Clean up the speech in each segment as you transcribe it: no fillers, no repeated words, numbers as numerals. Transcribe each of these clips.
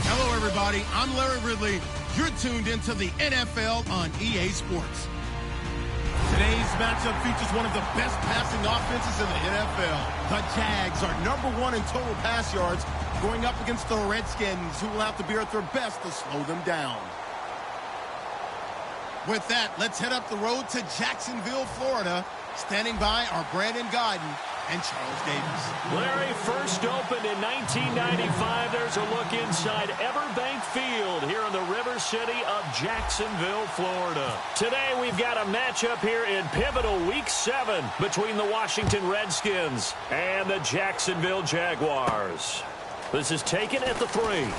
Hello, everybody. I'm Larry Ridley. You're tuned into the NFL on EA Sports. Today's matchup features one of the best passing offenses in the NFL. The Jags are #1 in total pass yards, going up against the Redskins, who will have to be at their best to slow them down. With that, let's head up the road to Jacksonville, Florida. Standing by are Brandon Godden and Charles Davis. Larry, first opened in 1995. There's a look inside Everbank Field here in the River City of Jacksonville, Florida. Today we've got a matchup here in pivotal Week 7 between the Washington Redskins and the Jacksonville Jaguars. This is taken at the 3.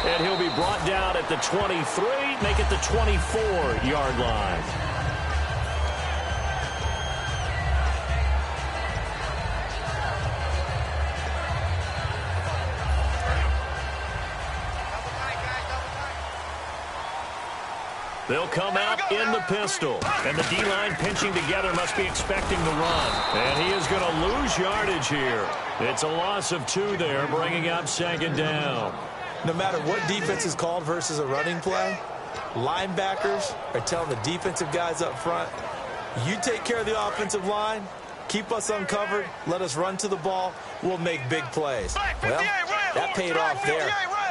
And he'll be brought down at the 23, make it the 24-yard line. They'll come out in the pistol. And the D-line pinching together must be expecting the run. And he is going to lose yardage here. It's a loss of 2 there, bringing up 2nd down. No matter what defense is called versus a running play, linebackers are telling the defensive guys up front, you take care of the offensive line, keep us uncovered, let us run to the ball, we'll make big plays. Well, that paid off there.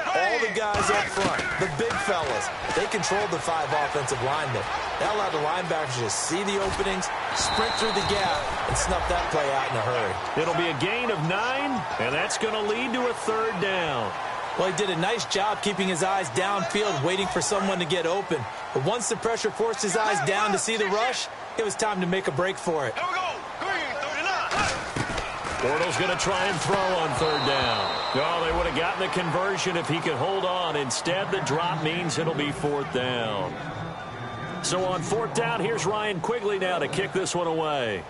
All the guys up front, the big fellas, they controlled the 5 offensive linemen. That allowed the linebackers to see the openings, sprint through the gap, and snuff that play out in a hurry. It'll be a gain of 9, and that's going to lead to a 3rd down. Well, he did a nice job keeping his eyes downfield, waiting for someone to get open. But once the pressure forced his eyes down to see the rush, it was time to make a break for it. Bortles going to try and throw on 3rd down. Oh, they would have gotten the conversion if he could hold on. Instead, the drop means it'll be 4th down. So on 4th down, here's Ryan Quigley now to kick this one away.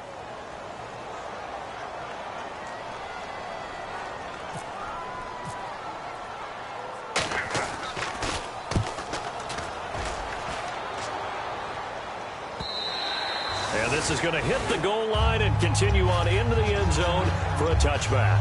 And this is going to hit the goal line and continue on into the end zone for a touchback.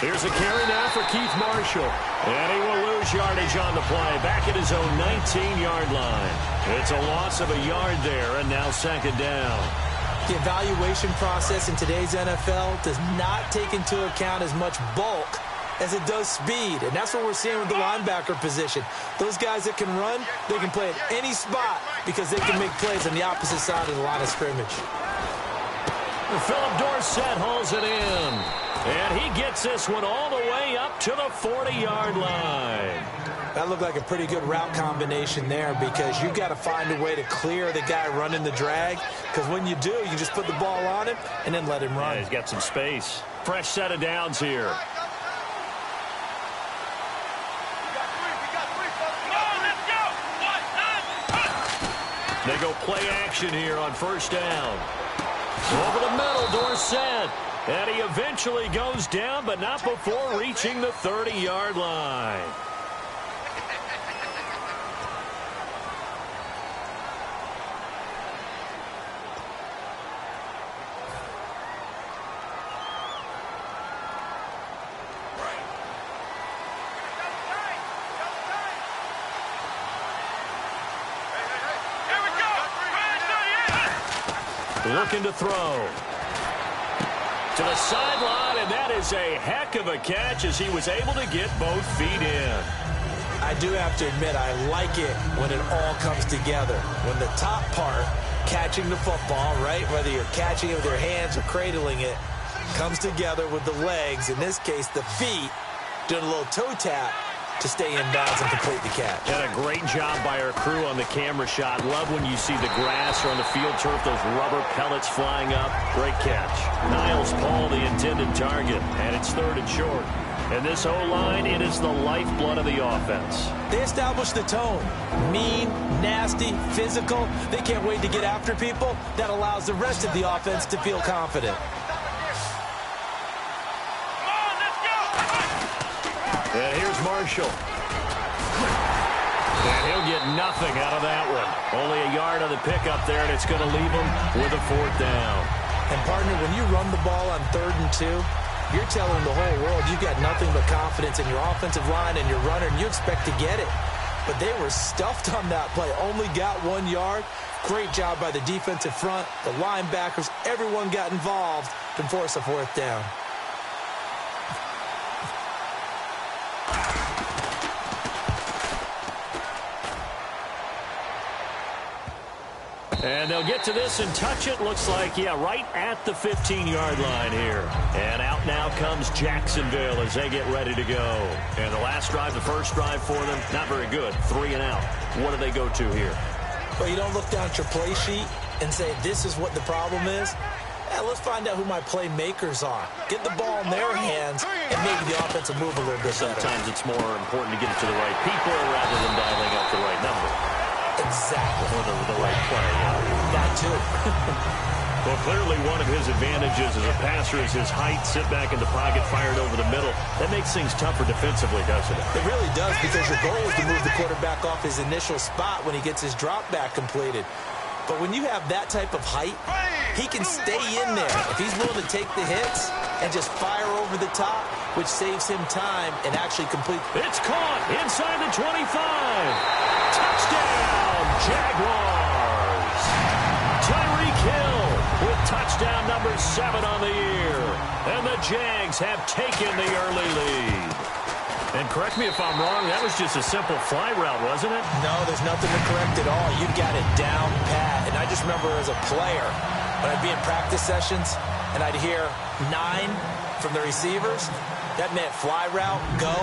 Here's a carry now for Keith Marshall. And he will lose yardage on the play. Back at his own 19-yard line. It's a loss of a yard there, and now 2nd down. The evaluation process in today's NFL does not take into account as much bulk as it does speed. And that's what we're seeing with the linebacker position. Those guys that can run, they can play at any spot because they can make plays on the opposite side of the line of scrimmage. Philip Dorsett hauls it in. And he gets this one all the way up to the 40-yard line. That looked like a pretty good route combination there because you've got to find a way to clear the guy running the drag. Because when you do, you just put the ball on him and then let him run. Yeah, he's got some space. Fresh set of downs here. They go play action here on 1st down. Over the middle, Dorsett. And he eventually goes down, but not before reaching the 30-yard line. Looking to throw. To the sideline, and that is a heck of a catch as he was able to get both feet in. I do have to admit, I like it when it all comes together. When the top part, catching the football, right, whether you're catching it with your hands or cradling it, comes together with the legs, in this case the feet, doing a little toe tap. to stay in bounds and complete the catch. And a great job by our crew on the camera shot. Love when you see the grass or on the field turf, those rubber pellets flying up. Great catch. Niles Paul, the intended target, and it's 3rd and short. And this O-line, it is the lifeblood of the offense. They established the tone. Mean, nasty, physical. They can't wait to get after people. That allows the rest of the offense to feel confident. And here's Marshall. And he'll get nothing out of that one. Only a yard on the pickup there, and it's going to leave him with a 4th down. And, partner, when you run the ball on 3rd and 2, you're telling the whole world you've got nothing but confidence in your offensive line and your runner, and you expect to get it. But they were stuffed on that play. Only got 1 yard. Great job by the defensive front. The linebackers, everyone got involved to force a 4th down. And they'll get to this and touch it. Looks like, yeah, right at the 15-yard line here. And out now comes Jacksonville as they get ready to go. And the last drive, the first drive for them, not very good. 3 and out. What do they go to here? Well, you don't look down at your play sheet and say, this is what the problem is. Let's find out who my playmakers are. Get the ball in their hands, and maybe the offense will move a little bit better. Sometimes it's more important to get it to the right people rather than dialing up the right number. Exactly. Or the right play. That too. Well, clearly one of his advantages as a passer is his height. Sit back in the pocket, fired over the middle. That makes things tougher defensively, doesn't it? It really does, because your goal is to move the quarterback off his initial spot when he gets his drop back completed. But when you have that type of height, he can stay in there if he's willing to take the hits and just fire over the top, which saves him time and actually complete. It's caught inside the 25. Touchdown, Jaguars. Tyreek Hill with touchdown number 7 on the year. And the Jags have taken the early lead. And correct me if I'm wrong, that was just a simple fly route, wasn't it? No, there's nothing to correct at all. You got it down pat. And I just remember as a player, when I'd be in practice sessions and I'd hear 9 from the receivers, that meant fly route, go,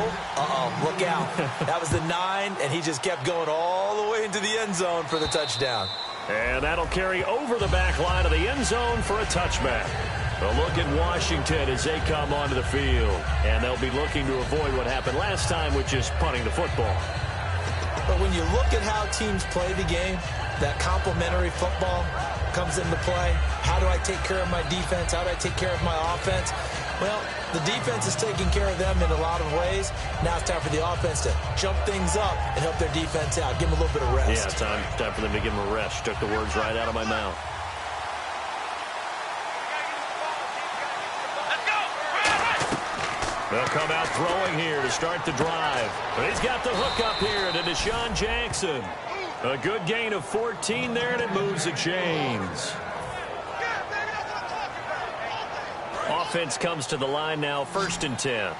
look out. That was the 9, and he just kept going all the way into the end zone for the touchdown. And that'll carry over the back line of the end zone for a touchback. A look at Washington as they come onto the field. And they'll be looking to avoid what happened last time, which is punting the football. But when you look at how teams play the game, that complementary football comes into play. How do I take care of my defense? How do I take care of my offense? Well, the defense is taking care of them in a lot of ways. Now it's time for the offense to jump things up and help their defense out. Give them a little bit of rest. Yeah, time for them to give them a rest. Took the words right out of my mouth. They'll come out throwing here to start the drive. But he's got the hook up here to Deshaun Jackson. A good gain of 14 there, and it moves the chains. Offense comes to the line now, 1st and 10.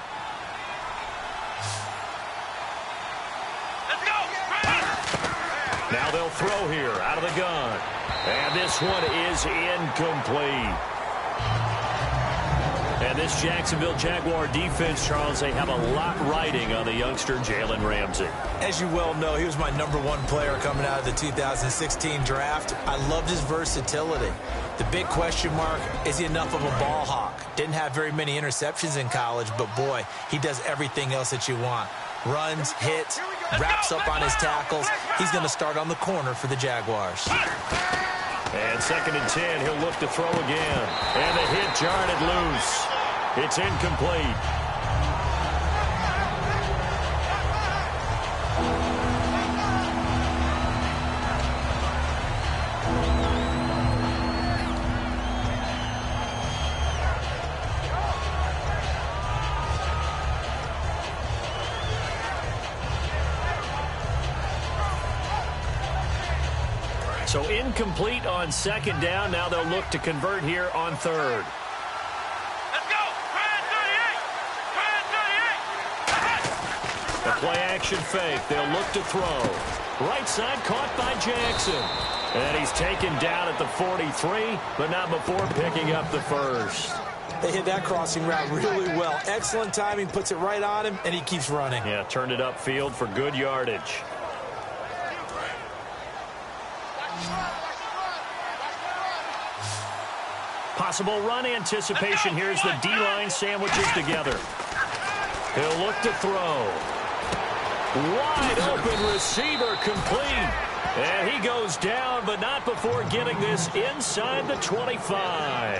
Now they'll throw here out of the gun. And this one is incomplete. And this Jacksonville Jaguar defense, Charles, they have a lot riding on the youngster Jalen Ramsey. As you well know, he was my #1 player coming out of the 2016 draft. I loved his versatility. The big question mark, is he enough of a ball hawk? Didn't have very many interceptions in college, but boy, he does everything else that you want. Runs, hits, wraps up on his tackles. He's going to start on the corner for the Jaguars. And 2nd and 10, he'll look to throw again. And the hit jarred it loose. It's incomplete. So incomplete on 2nd down. Now they'll look to convert here on 3rd. Let's go! The play-action fake. They'll look to throw. Right side caught by Jackson. And he's taken down at the 43, but not before picking up the first. They hit that crossing route really well. Excellent timing, puts it right on him, and he keeps running. Yeah, turned it upfield for good yardage. Possible run anticipation. Here's the D-line sandwiches together. He'll look to throw. Wide open receiver complete. And he goes down, but not before getting this inside the 25.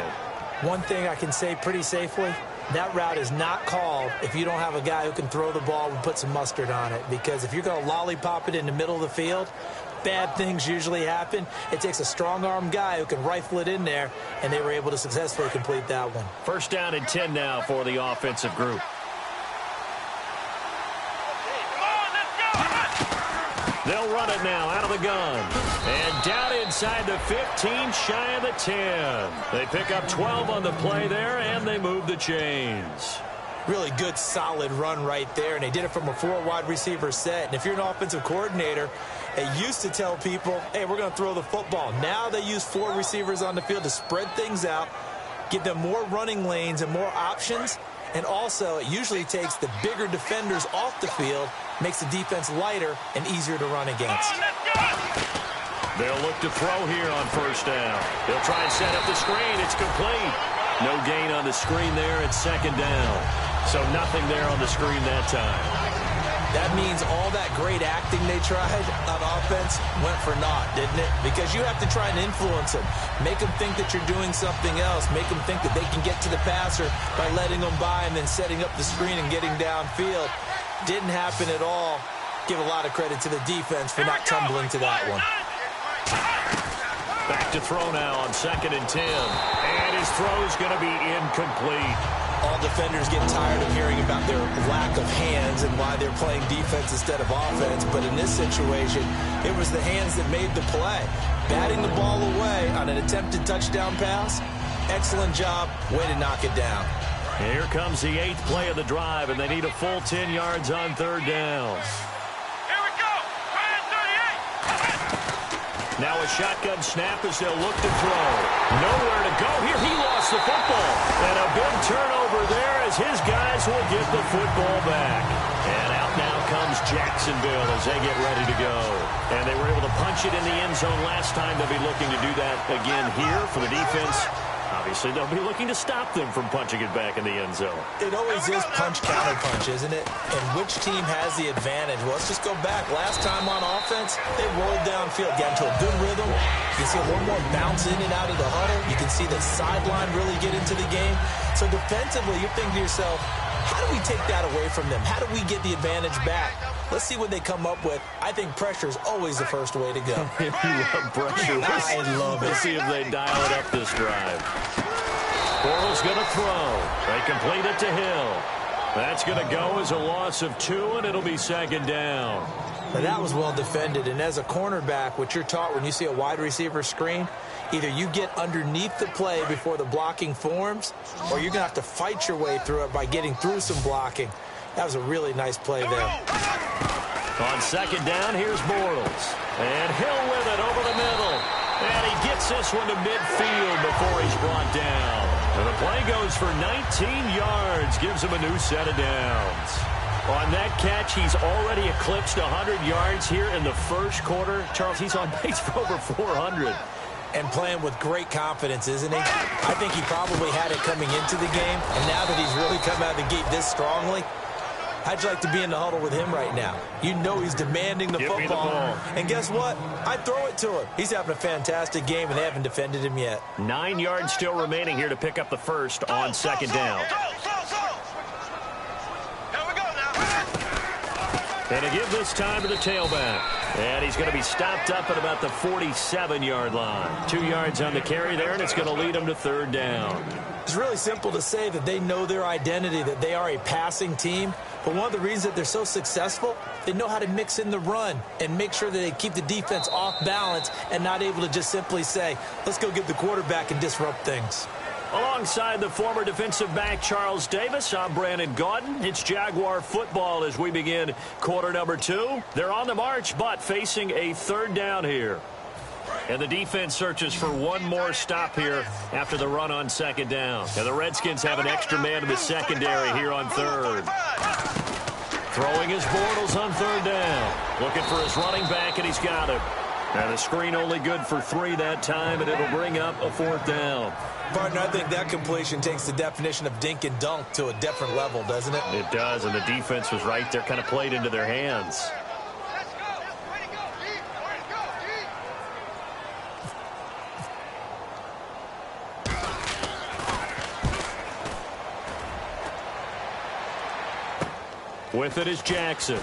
One thing I can say pretty safely, that route is not called if you don't have a guy who can throw the ball and put some mustard on it. Because if you're going to lollipop it in the middle of the field, bad things usually happen. It takes a strong-arm guy who can rifle it in there, and they were able to successfully complete that one. First down and 10 now for the offensive group. They'll run it now out of the gun. And down inside the 15, shy of the 10. They pick up 12 on the play there, and they move the chains. Really good, solid run right there, and they did it from a 4 wide receiver set. And if you're an offensive coordinator, they used to tell people, hey, we're going to throw the football. Now they use 4 receivers on the field to spread things out, give them more running lanes and more options. And also, it usually takes the bigger defenders off the field, makes the defense lighter and easier to run against. They'll look to throw here on first down. They'll try and set up the screen. It's complete. No gain on the screen there. It's second down. So nothing there on the screen that time. That means all that great acting they tried on offense went for naught, didn't it? Because you have to try and influence them. Make them think that you're doing something else. Make them think that they can get to the passer by letting them by and then setting up the screen and getting downfield. Didn't happen at all. Give a lot of credit to the defense for not tumbling to that one. Back to throw now on second and 10. And his throw's going to be incomplete. All defenders get tired of hearing about their lack of hands and why they're playing defense instead of offense. But in this situation, it was the hands that made the play. Batting the ball away on an attempted touchdown pass. Excellent job. Way to knock it down. Here comes the 8th play of the drive, and they need a full 10 yards on third down. Here we go. Now a shotgun snap as they'll look to throw. Nowhere to go here. He lost the football. And a big turnover there as his guys will get the football back. And out now comes Jacksonville as they get ready to go. And they were able to punch it in the end zone last time. They'll be looking to do that again here for the defense. Obviously, they'll be looking to stop them from punching it back in the end zone. It always is punch-counter-punch, isn't it? And which team has the advantage? Well, let's just go back. Last time on offense, they rolled downfield, got into a good rhythm. You can see a little more bounce in and out of the huddle. You can see the sideline really get into the game. So defensively, you're thinking to yourself, how do we take that away from them? How do we get the advantage back? Let's see what they come up with. I think pressure is always the first way to go. You love pressure. I love it. Let's see if they dial it up this drive. Bortles going to throw. They complete it to Hill. That's going to go as a loss of 2, and it'll be second down. Now, that was well defended, and as a cornerback, what you're taught when you see a wide receiver screen, either you get underneath the play before the blocking forms, or you're going to have to fight your way through it by getting through some blocking. That was a really nice play there. On second down, here's Bortles. And Hill with it over the middle. And he gets this one to midfield before he's brought down. And the play goes for 19 yards, gives him a new set of downs. On that catch, he's already eclipsed 100 yards here in the first quarter. Charles, he's on pace for over 400. And playing with great confidence, isn't he? I think he probably had it coming into the game. And now that he's really come out of the gate this strongly, how'd you like to be in the huddle with him right now? You know he's demanding the Give me the football. ball. And guess what? I'd throw it to him. He's having a fantastic game, and they haven't defended him yet. 9 yards still remaining here to pick up the first on second down. And to give this time to the tailback. And he's going to be stopped up at about the 47-yard line. 2 yards on the carry there, and it's going to lead him to third down. It's really simple to say that they know their identity, that they are a passing team. But one of the reasons that they're so successful, they know how to mix in the run and make sure that they keep the defense off balance and not able to just simply say, let's go get the quarterback and disrupt things. Alongside the former defensive back Charles Davis, I'm Brandon Gaudin. It's Jaguar football as we begin quarter number 2. They're on the march, but facing a third down here. And the defense searches for one more stop here after the run on second down. And the Redskins have an extra man in the secondary here on third. Throwing his Bortles on third down. Looking for his running back, and he's got him. And the screen only good for 3 that time, and it'll bring up a 4th down. Partner, I think that completion takes the definition of dink and dunk to a different level, doesn't it? It does, and the defense was right there, kind of played into their hands. With it is Jackson.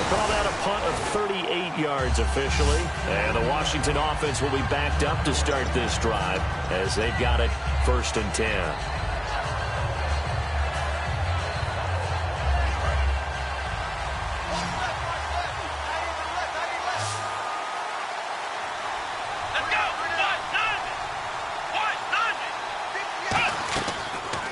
Called out a punt of 38 yards officially. And the Washington offense will be backed up to start this drive as they've got it 1st and 10.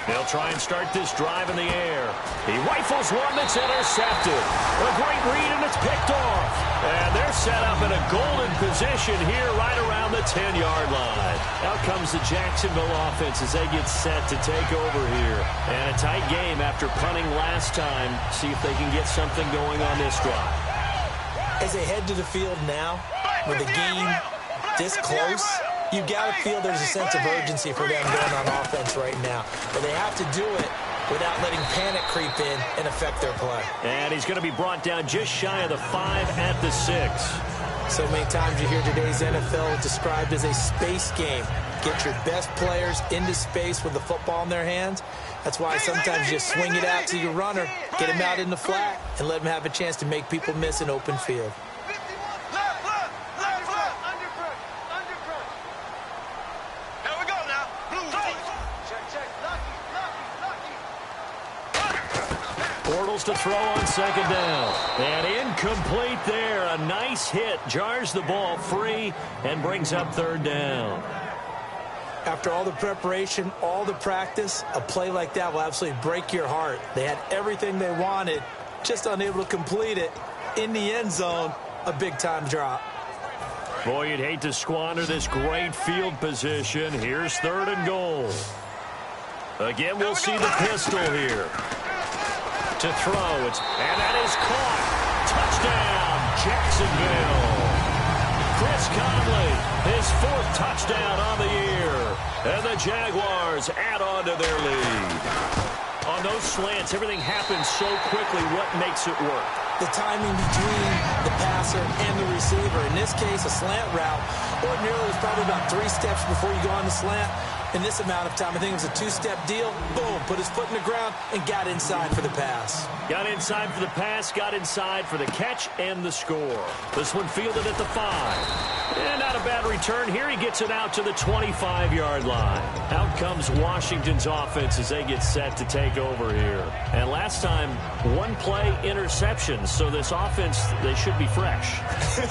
They'll try and start this drive in the air. He rifles one that's intercepted. A great read, and it's picked off. And they're set up in a golden position here right around the 10-yard line. Out comes the Jacksonville offense as they get set to take over here. And a tight game after punting last time. See if they can get something going on this drive. As they head to the field now, with the game this close, you've got to feel there's a sense of urgency for them going on offense right now. But they have to do it without letting panic creep in and affect their play. And he's going to be brought down just shy of the 5 at the 6. So many times you hear today's NFL described as a space game. Get your best players into space with the football in their hands. That's why sometimes you swing it out to your runner, get him out in the flat, and let him have a chance to make people miss an open field. Bortles to throw on second down. And incomplete there. A nice hit. Jars the ball free and brings up 3rd down. After all the preparation, all the practice, a play like that will absolutely break your heart. They had everything they wanted, just unable to complete it. In the end zone, a big-time drop. Boy, you'd hate to squander this great field position. Here's 3rd and goal. Again, we'll see the pistol here. To throw, and that is caught. Touchdown, Jacksonville. Chris Conley, his 4th touchdown on the year. And the Jaguars add on to their lead. On those slants, everything happens so quickly. What makes it work? The timing between the passer and the receiver. In this case, a slant route. Ordinarily, it's probably about 3 steps before you go on the slant. In this amount of time, I think it was a 2-step deal. Boom, put his foot in the ground and got inside for the pass. Got inside for the pass, got inside for the catch and the score. This one fielded at the 5. And not a bad return here. He gets it out to the 25-yard line. Out comes Washington's offense as they get set to take over here. And last time, 1-play interceptions. So this offense, they should be fresh.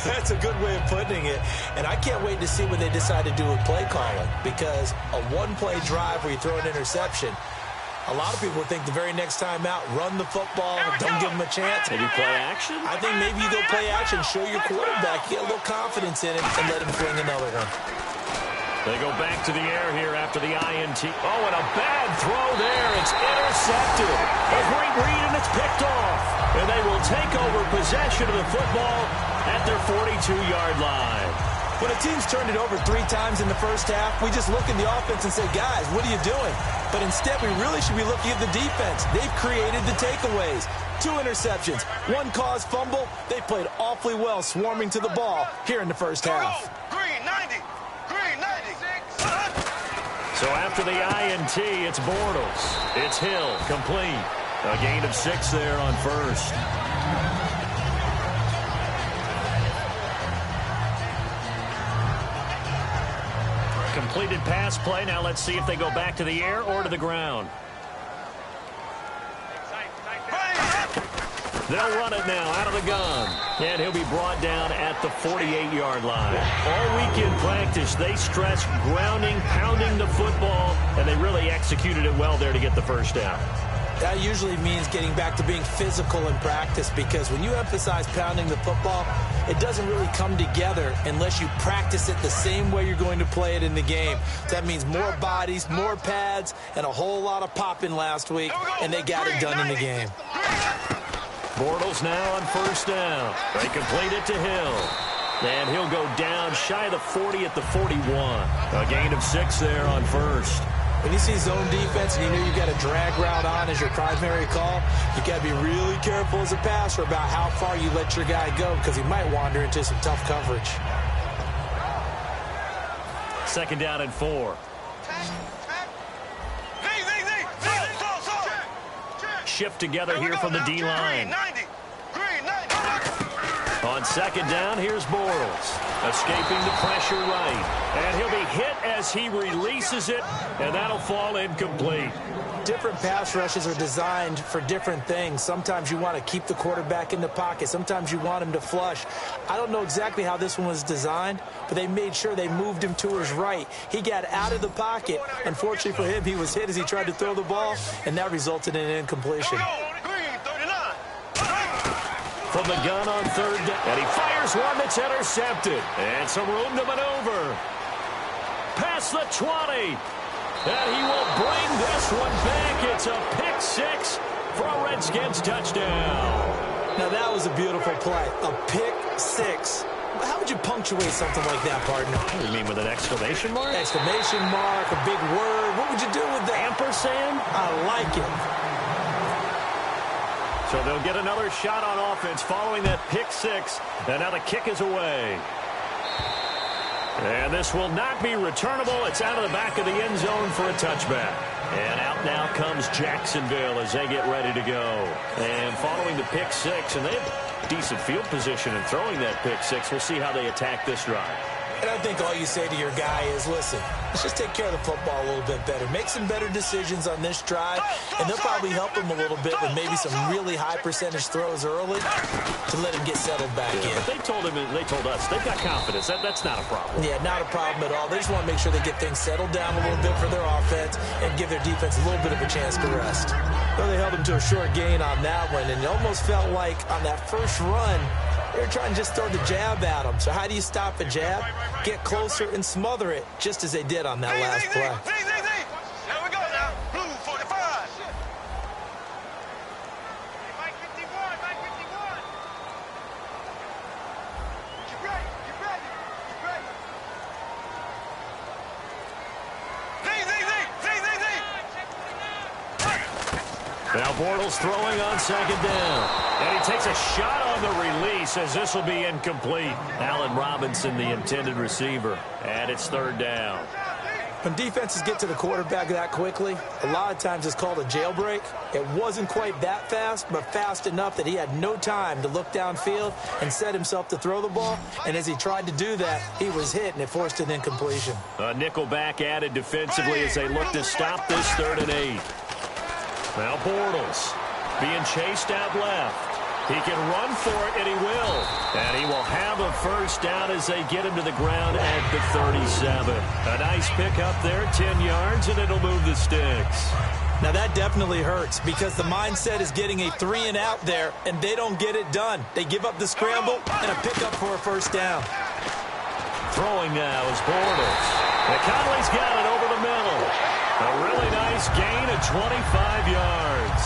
That's a good way of putting it. And I can't wait to see what they decide to do with play calling. Because a 1-play drive where you throw an interception, a lot of people think the very next time out, run the football, don't give them a chance. Maybe play action? I think maybe you go play action, show your quarterback, get a little confidence in it, and let him fling another one. They go back to the air here after the INT. Oh, and a bad throw there. It's intercepted. A great read, and it's picked off. And they will take over possession of the football at their 42-yard line. When a team's turned it over 3 times in the first half, we just look at the offense and say, guys, what are you doing? But instead, we really should be looking at the defense. They've created the takeaways. 2 interceptions, 1 caused fumble. They played awfully well swarming to the ball here in the first half. Green 90. Green 96. So after the INT, it's Bortles. It's Hill, complete. A gain of 6 there on first. Completed pass play. Now let's see if they go back to the air or to the ground. They'll run it now out of the gun. And he'll be brought down at the 48-yard line. All week in practice, they stress grounding, pounding the football, and they really executed it well there to get the first down. That usually means getting back to being physical in practice, because when you emphasize pounding the football, it doesn't really come together unless you practice it the same way you're going to play it in the game. That means more bodies, more pads, and a whole lot of popping last week, and they got it done in the game. Bortles now on first down. They complete it to Hill. And he'll go down shy of the 40 at the 41. A gain of 6 there on first. When you see zone defense and you know you've got a drag route on as your primary call, you got to be really careful as a passer about how far you let your guy go, because he might wander into some tough coverage. 2nd down and 4. Shift together here from the D-line. On 2nd down, here's Bortles, escaping the pressure right. And he'll be hit as he releases it, and that'll fall incomplete. Different pass rushes are designed for different things. Sometimes you want to keep the quarterback in the pocket. Sometimes you want him to flush. I don't know exactly how this one was designed, but they made sure they moved him to his right. He got out of the pocket. Unfortunately for him, he was hit as he tried to throw the ball, and that resulted in an incompletion. From the gun on 3rd down, and he fires one that's intercepted. And some room to maneuver. Past the 20. And he will bring this one back. It's a pick 6 for a Redskins touchdown. Now that was a beautiful play. A pick 6. How would you punctuate something like that, partner? What do you mean, with an exclamation mark? Exclamation mark, a big word. What would you do with that? Ampersand? I like it. So they'll get another shot on offense following that pick 6. And now the kick is away. And this will not be returnable. It's out of the back of the end zone for a touchback. And out now comes Jacksonville as they get ready to go. And following the pick 6, and they have decent field position in throwing that pick 6. We'll see how they attack this drive. And I think all you say to your guy is, listen, let's just take care of the football a little bit better. Make some better decisions on this drive, and they'll probably help him a little bit with maybe some really high percentage throws early to let him get settled back in. But they told him, and they told us, they've got confidence. That's not a problem. Yeah, not a problem at all. They just want to make sure they get things settled down a little bit for their offense and give their defense a little bit of a chance to rest. Well, they held him to a short gain on that one, and it almost felt like on that first run, they were trying to just throw the jab at him. So how do you stop a jab? Get closer and smother it, just as they did on that last play. There we go now. Blue 45. Mike 51, Mike 51. Get ready, get ready, get ready. Now Bortles throwing on 2nd down. And he takes a shot on the release as this will be incomplete. Allen Robinson, the intended receiver. And it's 3rd down. When defenses get to the quarterback that quickly, a lot of times it's called a jailbreak. It wasn't quite that fast, but fast enough that he had no time to look downfield and set himself to throw the ball. And as he tried to do that, he was hit, and it forced an incompletion. A nickel back added defensively as they look to stop this 3rd and 8. Now Bortles being chased out left. He can run for it, and he will. And he will have a first down as they get him to the ground at the 37. A nice pickup there, 10 yards, and it'll move the sticks. Now that definitely hurts because the mindset is getting a 3 and out there, and they don't get it done. They give up the scramble and a pickup for a first down. Throwing now is Bortles. And Conley's got it over the middle. A really nice gain of 25 yards.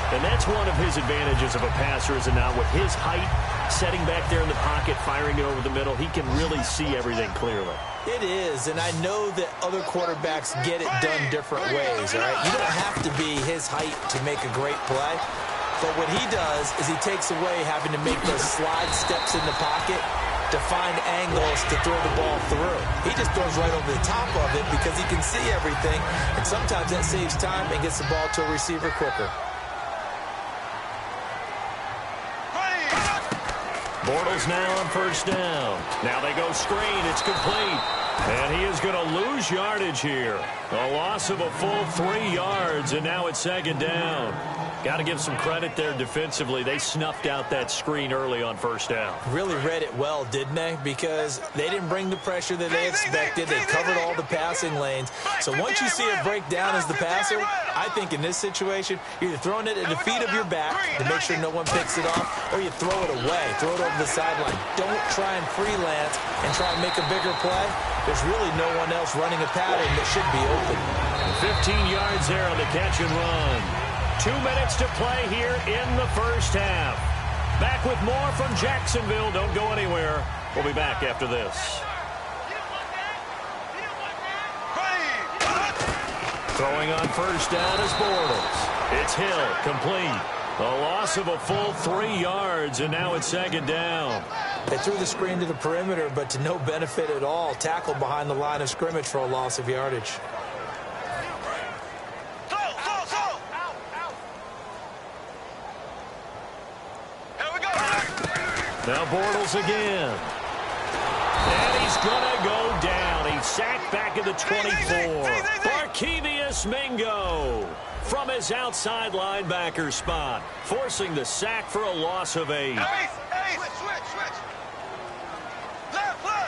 And that's one of his advantages of a passer, is it not? With his height, setting back there in the pocket, firing it over the middle, he can really see everything clearly. It is, and I know that other quarterbacks get it done different ways, all right? You don't have to be his height to make a great play. But what he does is he takes away having to make those slide steps in the pocket to find angles to throw the ball through. He just throws right over the top of it because he can see everything, and sometimes that saves time and gets the ball to a receiver quicker. Bortles now on first down. Now they go screen. It's complete. And he is going to lose yardage here. A loss of a full 3 yards, and now it's second down. Got to give some credit there defensively. They snuffed out that screen early on first down. Really read it well, didn't they? Because they didn't bring the pressure that they expected. They covered all the passing lanes. So once you see it break down as the passer, I think in this situation, you're either throwing it at the feet of your back to make sure no one picks it off, or you throw it away, throw it over the sideline. Don't try and freelance and try and make a bigger play. There's really no one else running a pattern that should be open. 15 yards there on the catch and run. 2 minutes to play here in the first half. Back with more from Jacksonville. Don't go anywhere. We'll be back after this. Throwing on first down is Bortles. It's Hill, complete. A loss of a full 3 yards, and now it's second down. They threw the screen to the perimeter, but to no benefit at all. Tackled behind the line of scrimmage for a loss of yardage. Now Bortles again. And he's going to go down. He's sacked back at the 24. Barkevious Mingo from his outside linebacker spot, forcing the sack for a loss of 8. Switch. Left. Throw.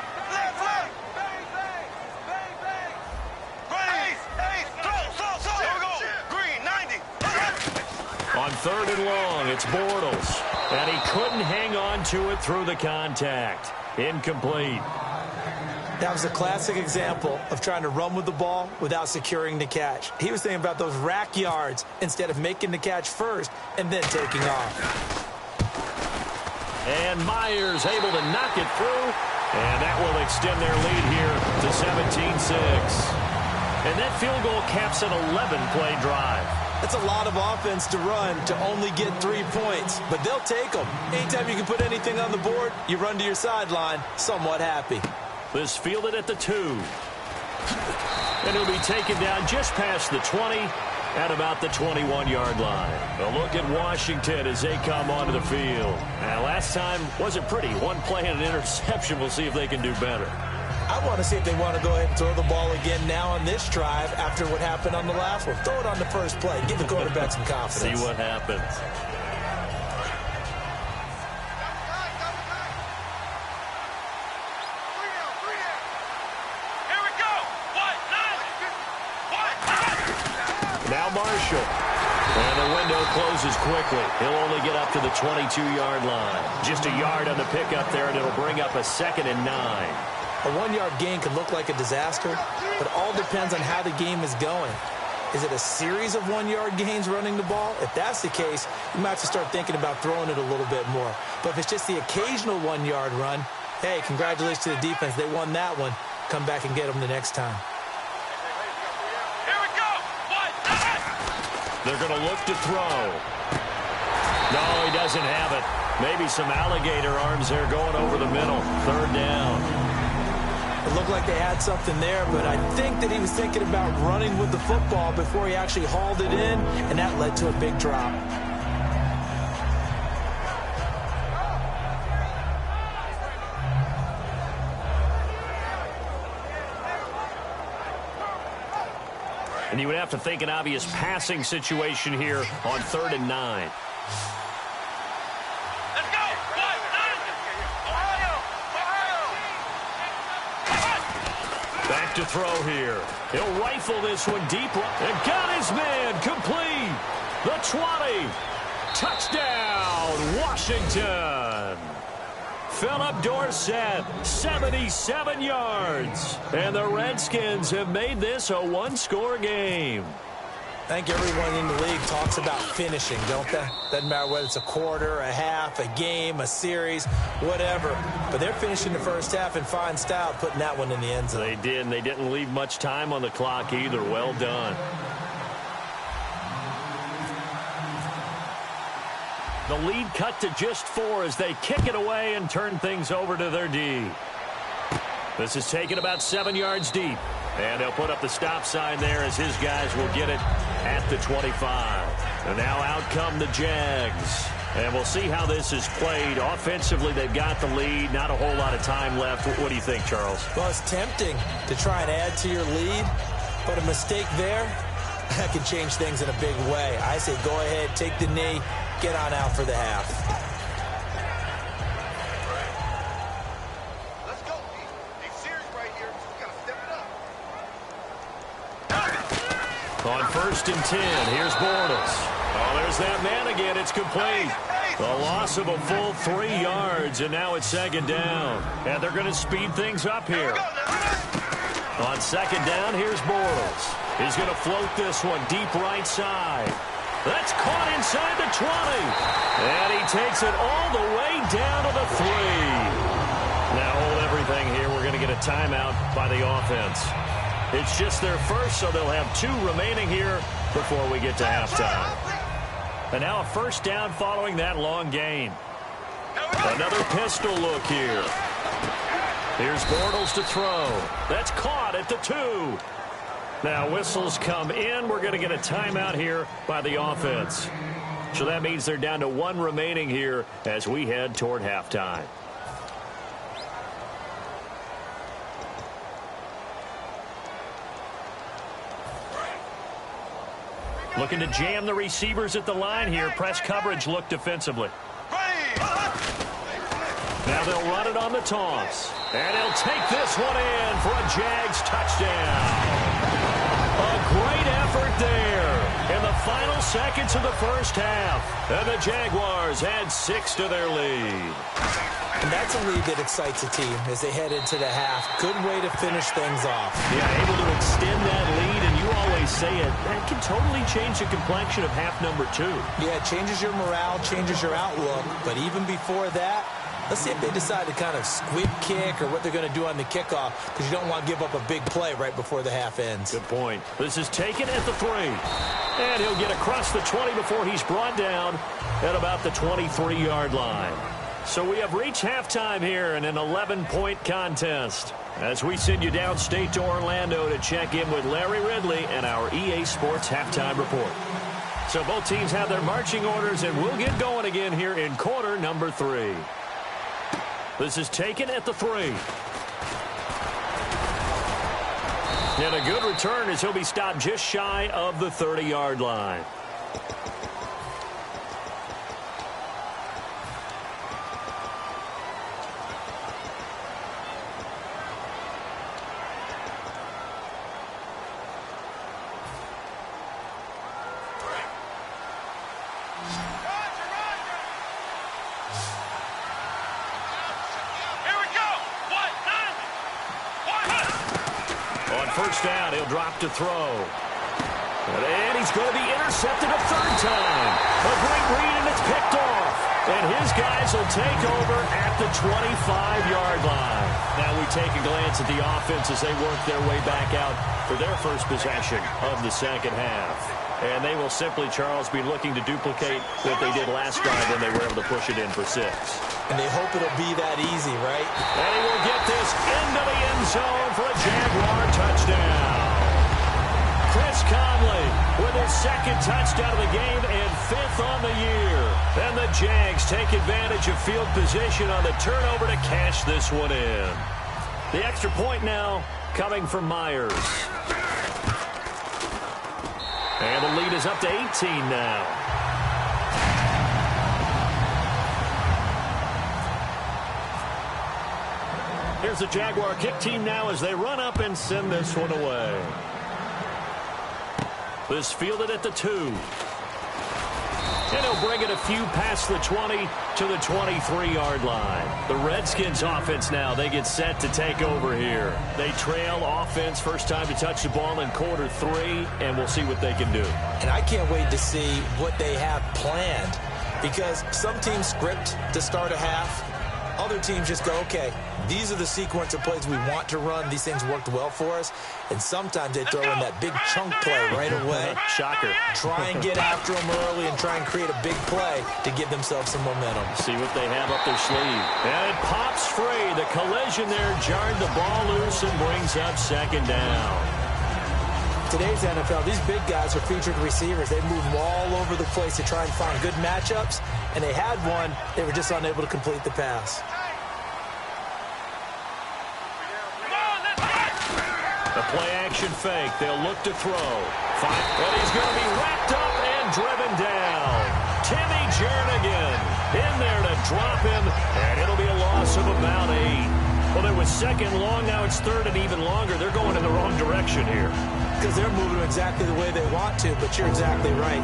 Here we go. Green, 90. On third and long, it's Bortles. And he couldn't hang on to it through the contact. Incomplete. That was a classic example of trying to run with the ball without securing the catch. He was thinking about those rack yards instead of making the catch first and then taking off. And Myers able to knock it through. And that will extend their lead here to 17-6. And that field goal caps an 11-play drive. That's a lot of offense to run to only get 3 points, but they'll take them. Anytime you can put anything on the board, you run to your sideline, somewhat happy. This fielded at the 2. And he'll be taken down just past the 20 at about the 21-yard line. A look at Washington as they come onto the field. Now, last time wasn't pretty. One play and an interception. We'll see if they can do better. I want to see if they want to go ahead and throw the ball again now on this drive after what happened on the last one. Throw it on the first play. Give the quarterback some confidence. See what happens. Here we go. Now Marshall. And the window closes quickly. He'll only get up to the 22-yard line. Just a yard on the pickup there, and it'll bring up a 2nd and 9. A 1-yard gain could look like a disaster, but it all depends on how the game is going. Is it a series of 1-yard gains running the ball? If that's the case, you might have to start thinking about throwing it a little bit more. But if it's just the occasional 1-yard run, hey, congratulations to the defense. They won that one. Come back and get them the next time. Here we go. They're going to look to throw. No, he doesn't have it. Maybe some alligator arms there going over the middle. 3rd down. It looked like they had something there, but I think that he was thinking about running with the football before he actually hauled it in, and that led to a big drop. And you would have to think an obvious passing situation here on 3rd and 9. Let's go. Back to throw here. He'll rifle this one deep. And got his man complete. The 20. Touchdown, Washington. Philip Dorsett, 77 yards. And the Redskins have made this a 1-score game. I think everyone in the league talks about finishing, don't they? Doesn't matter whether it's a quarter, a half, a game, a series, whatever. But they're finishing the first half in fine style, putting that one in the end zone. They did, and they didn't leave much time on the clock either. Well done. The lead cut to just 4 as they kick it away and turn things over to their D. This is taken about 7 yards deep. And they'll put up the stop sign there as his guys will get it at the 25. And now out come the Jags. And we'll see how this is played. Offensively, they've got the lead. Not a whole lot of time left. What do you think, Charles? Well, it's tempting to try and add to your lead, but a mistake there, that can change things in a big way. I say go ahead, take the knee, get on out for the half. Let's go, Pete. They're serious right here, so we got to step it up. On 1st and 10, here's Bortles. Oh, there's that man again. It's complete. The loss of a full 3 yards, and now it's 2nd down. And they're going to speed things up here. On 2nd down, here's Bortles. He's going to float this one deep right side. That's caught inside the 20. And he takes it all the way down to the 3. Now hold everything here. We're going to get a timeout by the offense. It's just their first, so they'll have 2 remaining here before we get to halftime. And now a 1st down following that long gain. Another pistol look here. Here's Bortles to throw. That's caught at the 2. Now whistles come in. We're going to get a timeout here by the offense. So that means they're down to 1 remaining here as we head toward halftime. Looking to jam the receivers at the line here. Press coverage look defensively. Now they'll run it on the toss. And he'll take this one in for a Jags touchdown. A great effort there in the final seconds of the first half. And the Jaguars add 6 to their lead. And that's a lead that excites a team as they head into the half. Good way to finish things off. Yeah, able to extend that lead, and you always say it, that can totally change the complexion of half number 2. Yeah, it changes your morale, changes your outlook. But even before that, let's see if they decide to kind of squib kick or what they're going to do on the kickoff, because you don't want to give up a big play right before the half ends. Good point. This is taken at the 3. And he'll get across the 20 before he's brought down at about the 23-yard line. So we have reached halftime here in an 11-point contest as we send you downstate to Orlando to check in with Larry Ridley and our EA Sports Halftime Report. So both teams have their marching orders, and we'll get going again here in quarter number 3. This is taken at the 3. And a good return as he'll be stopped just shy of the 30-yard line. First down, he'll drop to throw. And he's going to be intercepted a 3rd time. A great read, and it's picked off. And his guys will take over at the 25-yard line. Now we take a glance at the offense as they work their way back out for their first possession of the 2nd half. And they will simply, Charles, be looking to duplicate what they did last drive when they were able to push it in for 6. And they hope it'll be that easy, right? And he will get this into the end zone for a Jaguar touchdown. Chris Conley with his 2nd touchdown of the game and 5th on the year. And the Jags take advantage of field position on the turnover to cash this one in. The extra point now coming from Myers. And the lead is up to 18 now. Here's the Jaguar kick team now as they run up and send this one away. This fielded at the 2. And he'll bring it a few past the 20 to the 23-yard line. The Redskins offense now, they get set to take over here. They trail offense first time to touch the ball in quarter 3, and we'll see what they can do. And I can't wait to see what they have planned, because some teams script to start a half. Other teams just go, okay, these are the sequence of plays we want to run. These things worked well for us. And sometimes they throw in that big chunk play right away. Shocker. Try and get after them early and try and create a big play to give themselves some momentum. See what they have up their sleeve. And it pops free. The collision there jarred the ball loose and brings up 2nd down. today's NFL, these big guys are featured receivers. They move all over the place to try and find good matchups, and they had one. They were just unable to complete the pass. A play-action fake. They'll look to throw. And he's going to be wrapped up and driven down. Timmy Jernigan in there to drop him, and it'll be a loss of about 8. Well, it was second long. Now it's third and even longer. They're going in the wrong direction here. Because they're moving exactly the way they want to, but you're exactly right.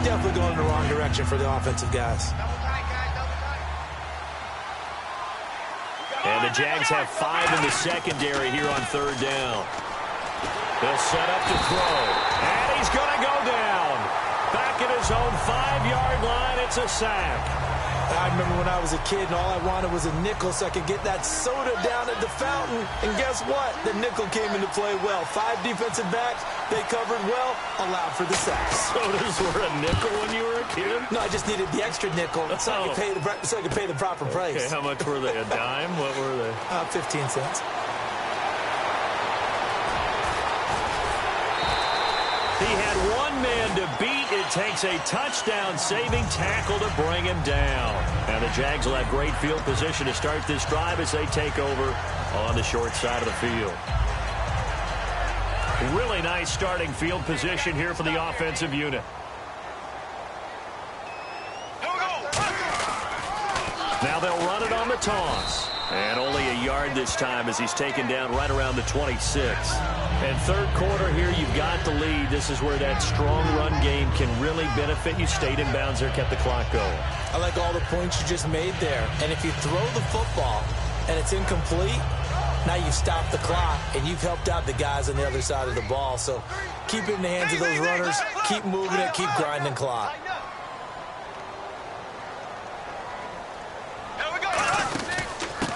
Definitely going in the wrong direction for the offensive guys. And the Jags have 5 in the secondary here on third down. They'll set up to throw. And he's going to go down. Back at his own 5-yard line, it's a sack. I remember when I was a kid and all I wanted was a nickel so I could get that soda down at the fountain. And guess what? The nickel came into play well. 5 defensive backs, they covered well, allowed for the sack. Sodas were a nickel when you were a kid? No, I just needed the extra nickel so I could pay the proper price. Okay, how much were they? A dime? What were they? 15 cents. He had one man to beat. It takes a touchdown-saving tackle to bring him down. And the Jags will have great field position to start this drive as they take over on the short side of the field. Really nice starting field position here for the offensive unit. Now they'll run it on the toss. And only a yard this time as he's taken down right around the 26. And third quarter here, you've got the lead. This is where that strong run game can really benefit you. Stayed in bounds there, kept the clock going. I like all the points you just made there. And if you throw the football and it's incomplete, now you've stopped the clock and you've helped out the guys on the other side of the ball. So keep it in the hands of those runners. Keep moving it. Keep grinding clock.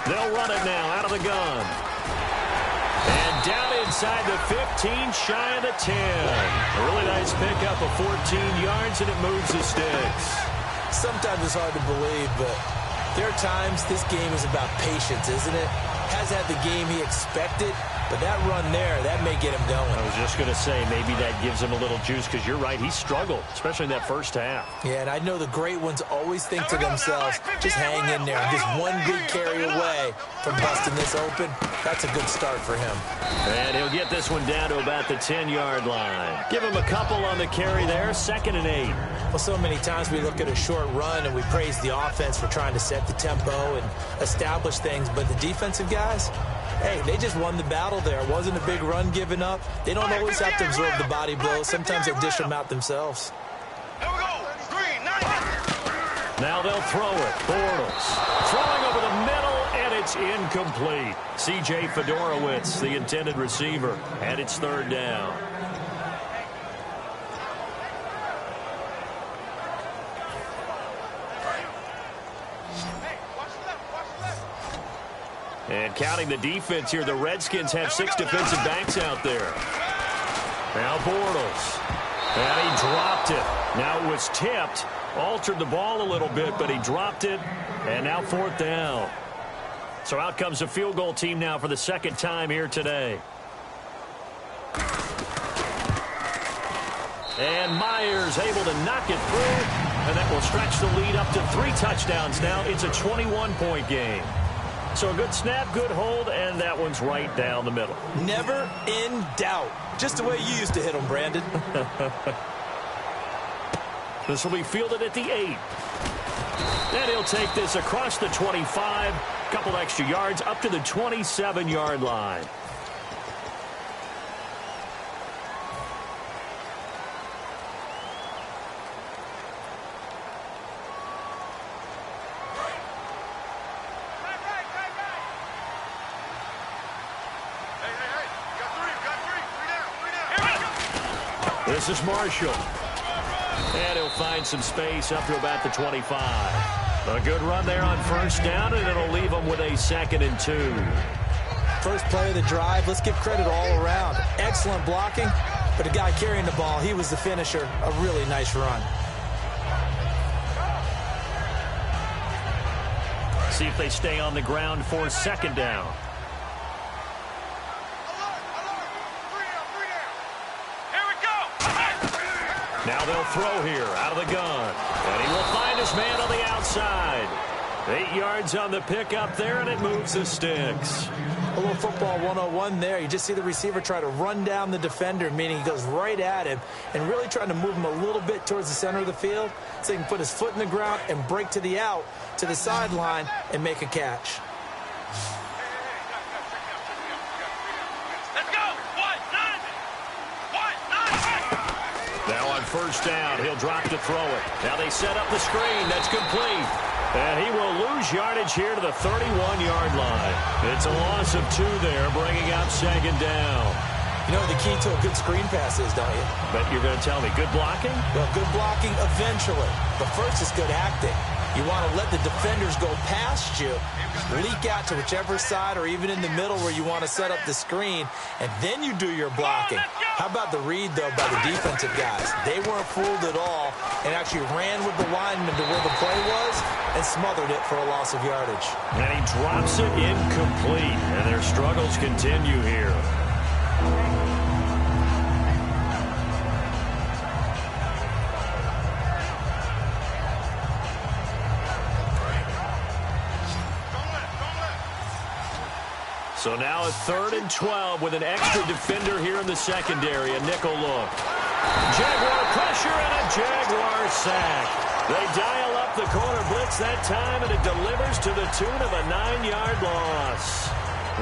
They'll run it now out of the gun. And down inside the 15, shy of the 10. A really nice pickup of 14 yards, and it moves the sticks. Sometimes it's hard to believe, but there are times this game is about patience, isn't it? Has had the game he expected, but that run there, that may get him going. I was just going to say, maybe that gives him a little juice, because you're right, he struggled, especially in that first half. Yeah, and I know the great ones always think to themselves, just hang in there. I'm just one big carry away from busting this open. That's a good start for him. And he'll get this one down to about the 10-yard line. Give him a couple on the carry there, 2nd and 8. Well, so many times we look at a short run and we praise the offense for trying to set the tempo and establish things, but the defensive guys, hey, they just won the battle there. It wasn't a big run given up. They don't always have to absorb the body blows. Sometimes they dish them out themselves. Now they'll throw it. Bortles throwing over the middle, and it's incomplete. C.J. Fedorowicz, the intended receiver, and it's third down. And counting the defense here, the Redskins have 6 defensive backs out there. Now Bortles. And he dropped it. Now it was tipped. Altered the ball a little bit, but he dropped it. And now 4th down. So out comes the field goal team now for the 2nd time here today. And Myers able to knock it through. And that will stretch the lead up to 3 touchdowns now. It's a 21-point game. So a good snap, good hold, and that one's right down the middle. Never in doubt. Just the way you used to hit them, Brandon. This will be fielded at the 8. And he'll take this across the 25. Couple extra yards up to the 27-yard line. This is Marshall. And he'll find some space up to about the 25. A good run there on 1st down, and it'll leave him with a 2nd and 2. First play of the drive. Let's give credit all around. Excellent blocking, but the guy carrying the ball, he was the finisher. A really nice run. See if they stay on the ground for 2nd down. Now they'll throw here out of the gun. And he will find his man on the outside. 8 yards on the pickup there, and it moves the sticks. A little football 101 there. You just see the receiver try to run down the defender, meaning he goes right at him and really trying to move him a little bit towards the center of the field so he can put his foot in the ground and break to the out, to the sideline, and make a catch. Let's go. Now on first down, he'll drop to throw it. Now they set up the screen. That's complete. And he will lose yardage here to the 31-yard line. It's a loss of 2 there, bringing up second down. You know what the key to a good screen pass is, don't you? But you're going to tell me, good blocking? Well, good blocking eventually. But first is good acting. You want to let the defenders go past you, leak out to whichever side or even in the middle where you want to set up the screen, and then you do your blocking. How about the read, though, by the defensive guys? They weren't fooled at all and actually ran with the lineman to where the play was and smothered it for a loss of yardage. And he drops it incomplete, and their struggles continue here. So now a 3rd and 12 with an extra defender here in the secondary, a nickel look. Jaguar pressure and a Jaguar sack. They dial up the corner blitz that time, and it delivers to the tune of a 9-yard loss.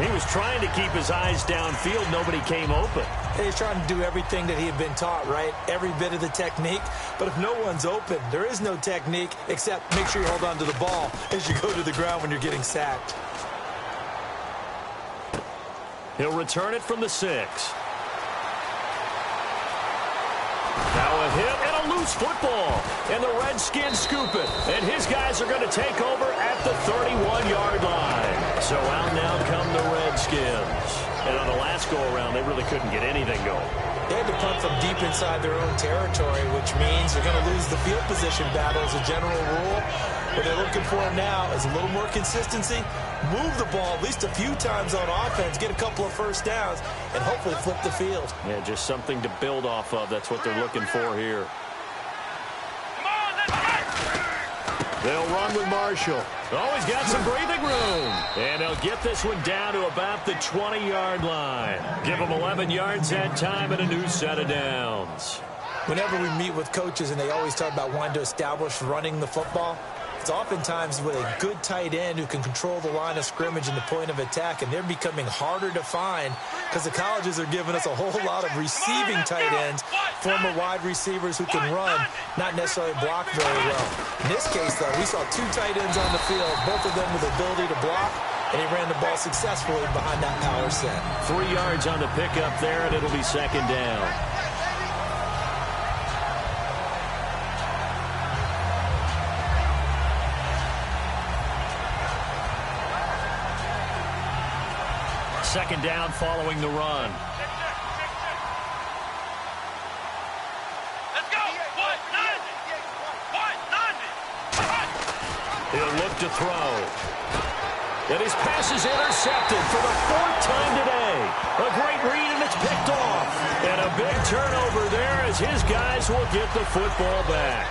He was trying to keep his eyes downfield. Nobody came open. He's trying to do everything that he had been taught, right? Every bit of the technique. But if no one's open, there is no technique except make sure you hold on to the ball as you go to the ground when you're getting sacked. He'll return it from the 6. Now a hit and a loose football. And the Redskins scoop it. And his guys are going to take over at the 31-yard line. So out now come the Redskins. And on the last go-around, they really couldn't get anything going. They had to punt from deep inside their own territory, which means they're going to lose the field position battle as a general rule. What they're looking for now is a little more consistency, move the ball at least a few times on offense, get a couple of first downs, and hopefully flip the field. Yeah, just something to build off of. That's what they're looking for here. They'll run with Marshall. Oh, he's got some breathing room. And they'll get this one down to about the 20-yard line. Give them 11 yards that time and a new set of downs. Whenever we meet with coaches and they always talk about wanting to establish running the football, it's oftentimes with a good tight end who can control the line of scrimmage and the point of attack, and they're becoming harder to find because the colleges are giving us a whole lot of receiving tight ends, former wide receivers who can run, not necessarily block very well. In this case, though, we saw 2 tight ends on the field, both of them with the ability to block, and he ran the ball successfully behind that power set. 3 yards on the pickup there, and it'll be second down. Second down following the run. Let's go. 190. He'll look to throw. And his pass is intercepted for the 4th time today. A great read, and it's picked off. And a big turnover there as his guys will get the football back.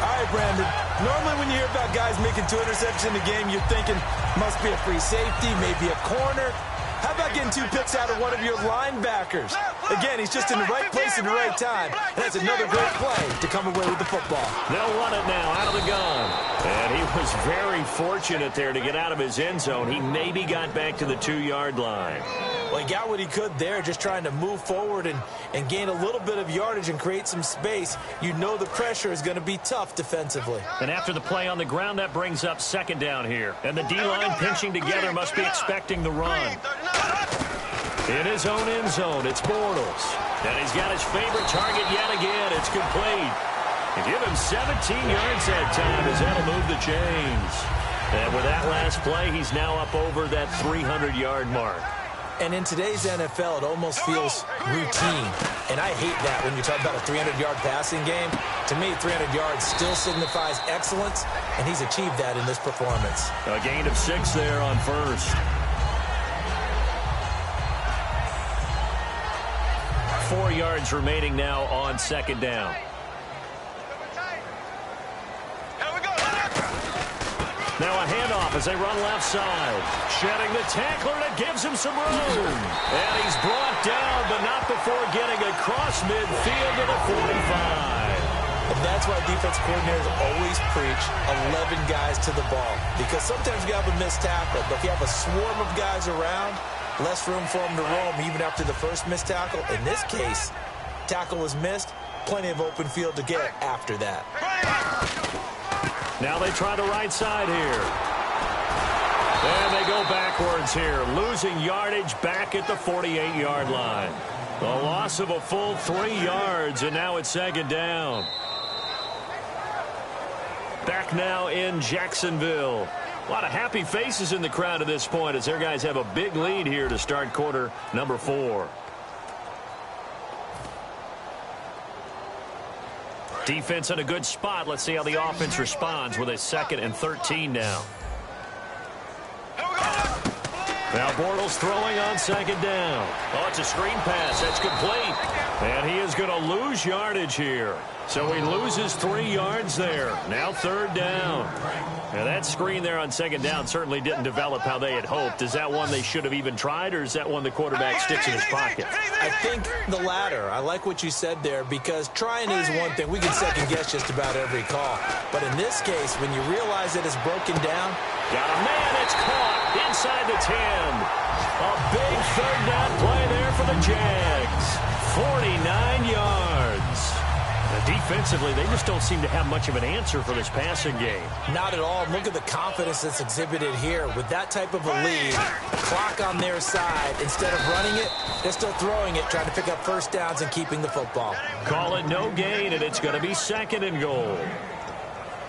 All right, Brandon. Normally when you hear about guys making 2 interceptions in the game, you're thinking must be a free safety, maybe a corner. How about getting 2 picks out of one of your linebackers? Again, he's just in the right place at the right time. And that's another great play to come away with the football. They'll run it now out of the gun. And he was very fortunate there to get out of his end zone. He maybe got back to the 2-yard line. Well, he got what he could there, just trying to move forward and gain a little bit of yardage and create some space. You know the pressure is going to be tough defensively. And after the play on the ground, that brings up second down here. And the D-line pinching together must be expecting the run. In his own end zone, it's Bortles. And he's got his favorite target yet again. It's complete. And give him 17 yards that time as that'll move the chains. And with that last play, he's now up over that 300-yard mark. And in today's NFL, it almost feels routine. And I hate that when you talk about a 300-yard passing game. To me, 300 yards still signifies excellence, and he's achieved that in this performance. A gain of 6 there on first. 4 yards remaining now on second down. Now a handoff as they run left side. Shedding the tackler that gives him some room. And he's brought down, but not before getting across midfield to the 45. And that's why defense coordinators always preach 11 guys to the ball. Because sometimes you have a missed tackle, but if you have a swarm of guys around, less room for them to roam even after the first missed tackle. In this case, tackle was missed, plenty of open field to get after that. Now they try the right side here. And they go backwards here, losing yardage back at the 48-yard line. A loss of a full 3 yards, and now it's second down. Back now in Jacksonville. A lot of happy faces in the crowd at this point as their guys have a big lead here to start quarter number 4. Defense in a good spot. Let's see how the offense responds with a 2nd and 13 now. Now Bortles throwing on 2nd down. Oh, it's a screen pass. That's complete. And he is going to lose yardage here. So he loses 3 yards there. Now 3rd down. Now that screen there on 2nd down certainly didn't develop how they had hoped. Is that one they should have even tried, or is that one the quarterback sticks in his pocket? I think the latter. I like what you said there, because trying is one thing. We can second guess just about every call. But in this case, when you realize that it's broken down. Got a man. It's caught inside the 10. A big 3rd down play there for the Jags. 49 yards. Defensively, they just don't seem to have much of an answer for this passing game. Not at all. Look at the confidence that's exhibited here. With that type of a lead, a clock on their side, instead of running it, they're still throwing it, trying to pick up first downs and keeping the football. Call it no gain, and it's going to be 2nd and goal.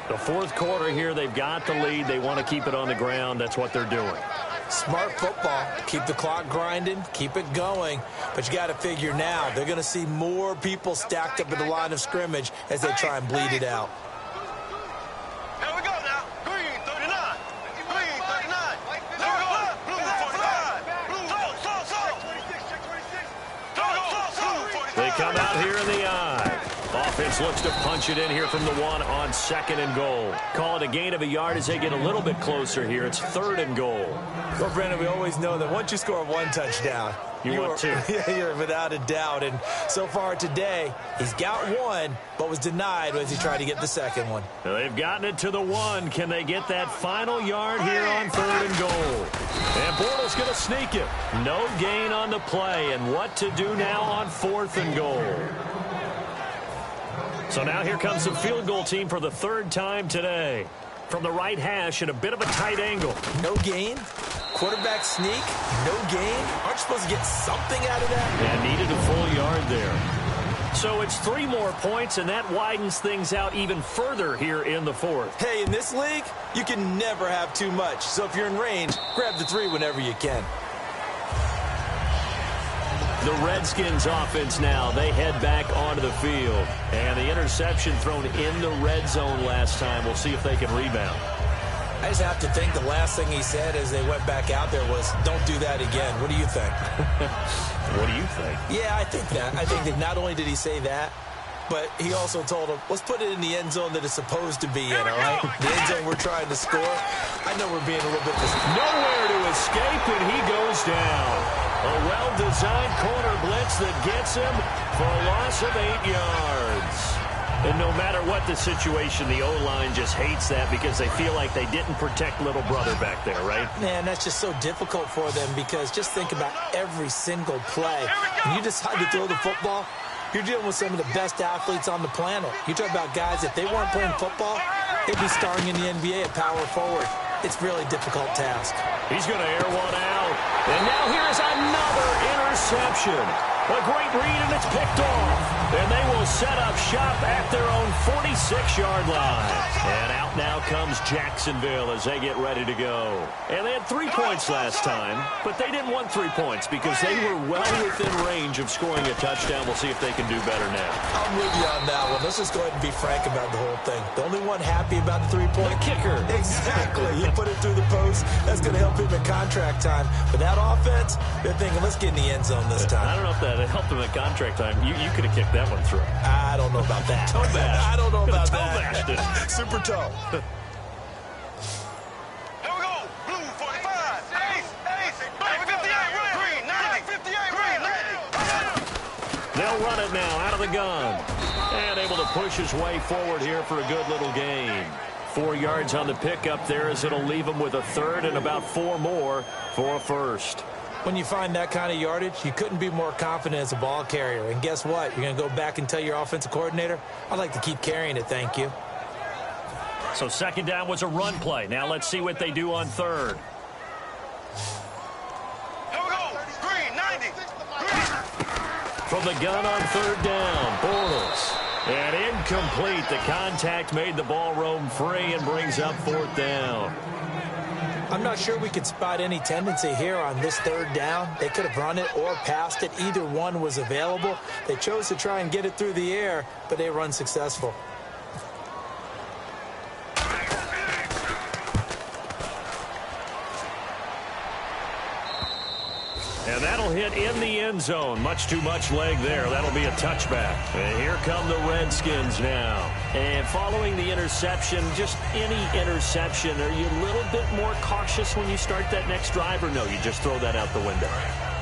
The 4th quarter here, they've got the lead. They want to keep it on the ground. That's what they're doing. Smart football. Keep the clock grinding. Keep it going. But you got to figure now, they're going to see more people stacked up at the line of scrimmage as they try and bleed it out. Here we go now. Green 39. Green 39. Here we go. Blue 45. Blue. They come out here in the eye. Offense looks to punch it in here from the 1 on 2nd and goal. Call it a gain of a yard as they get a little bit closer here. It's 3rd and goal. Well, Brandon, we always know that once you score 1 touchdown, you want 2. Yeah, you're without a doubt. And so far today, he's got 1, but was denied as he tried to get the 2nd one. They've gotten it to the 1. Can they get that final yard here on 3rd and goal? And Bortles going to sneak it. No gain on the play. And what to do now on 4th and goal? So now here comes the field goal team for the 3rd time today. From the right hash at a bit of a tight angle. No gain? Quarterback sneak? No gain? Aren't you supposed to get something out of that? Yeah, needed a full yard there. So it's 3 more points, and that widens things out even further here in the 4th. Hey, in this league, you can never have too much. So if you're in range, grab the 3 whenever you can. The Redskins offense now, they head back onto the field. And the interception thrown in the red zone last time. We'll see if they can rebound. I just have to think the last thing he said as they went back out there was, don't do that again. What do you think? What do you think? Yeah, I think that. I think that not only did he say that, but he also told him, let's put it in the end zone that it's supposed to be in, all right? The end zone we're trying to score. I know we're being a little bit... Nowhere to escape, and he goes down. A well-designed corner blitz that gets him for a loss of 8 yards. And no matter what the situation, the O-line just hates that because they feel like they didn't protect little brother back there, right? Man, that's just so difficult for them because just think about every single play. When you decide to throw the football, you're dealing with some of the best athletes on the planet. You talk about guys, if they weren't playing football, they'd be starring in the NBA at power forward. It's a really difficult task. He's going to air one out. And now here's another interception. A great read, and it's picked off. And they will set up shop at their own 46-yard line. And out now comes Jacksonville as they get ready to go. And they had 3 points last time, but they didn't want 3 points because they were well within range of scoring a touchdown. We'll see if they can do better now. I'm with you on that one. Let's just go ahead and be frank about the whole thing. The only one happy about the 3-point kicker. Exactly. He put it through the post. That's going to help him in contract time. But that offense, they're thinking, let's get in the end zone this time. I don't know if that helped him at contract time. You could have kicked that one through. I don't know about that. Toe bash. I don't know about that. Super toe. They'll run it now out of the gun. And able to push his way forward here for a good little gain. 4 yards on the pickup there as it'll leave him with a third and about 4 more for a first. When you find that kind of yardage, you couldn't be more confident as a ball carrier. And guess what? You're going to go back and tell your offensive coordinator, I'd like to keep carrying it, thank you. So second down was a run play. Now let's see what they do on third. Here we go. Green, 90. Green. From the gun on third down, Bortles. And incomplete. The contact made the ball roam free and brings up fourth down. I'm not sure we could spot any tendency here on this third down. They could have run it or passed it. Either one was available. They chose to try and get it through the air, but they were unsuccessful. And that'll hit in the end zone. Much too much leg there. That'll be a touchback. And here come the Redskins now. And following the interception, just any interception, are you a little bit more cautious when you start that next drive, or no, you just throw that out the window?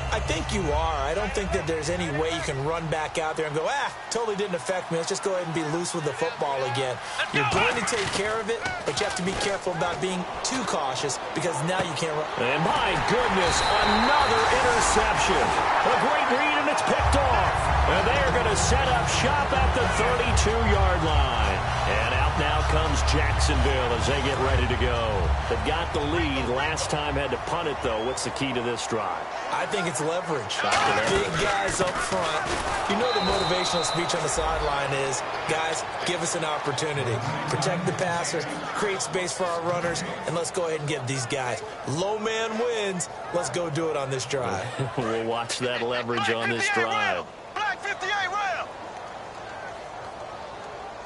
I think you are. I don't think that there's any way you can run back out there and go, totally didn't affect me. Let's just go ahead and be loose with the football again. You're going to take care of it, but you have to be careful about being too cautious because now you can't run. And my goodness, another interception. A great read, and it's picked off. And they're going to set up shop at the 32-yard line. And out now comes Jacksonville as they get ready to go. They've got the lead. Last time had to punt it, though. What's the key to this drive? I think it's leverage. Big guys up front. You know the motivational speech on the sideline is, guys, give us an opportunity. Protect the passer, create space for our runners, and let's go ahead and get these guys. Low man wins. Let's go do it on this drive. We'll watch that leverage on this drive. Black 58 round.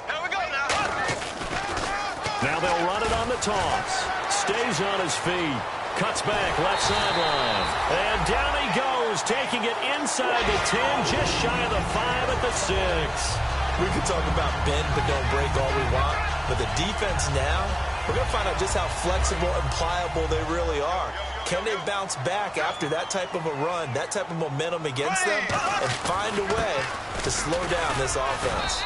Here we go now. Now they'll run it on the toss. Stays on his feet. Cuts back, left sideline. And down he goes, taking it inside the 10, just shy of the 5 at the 6. We could talk about bend but don't break all we want, but the defense now, we're going to find out just how flexible and pliable they really are. Can they bounce back after that type of a run, that type of momentum against them, and find a way to slow down this offense?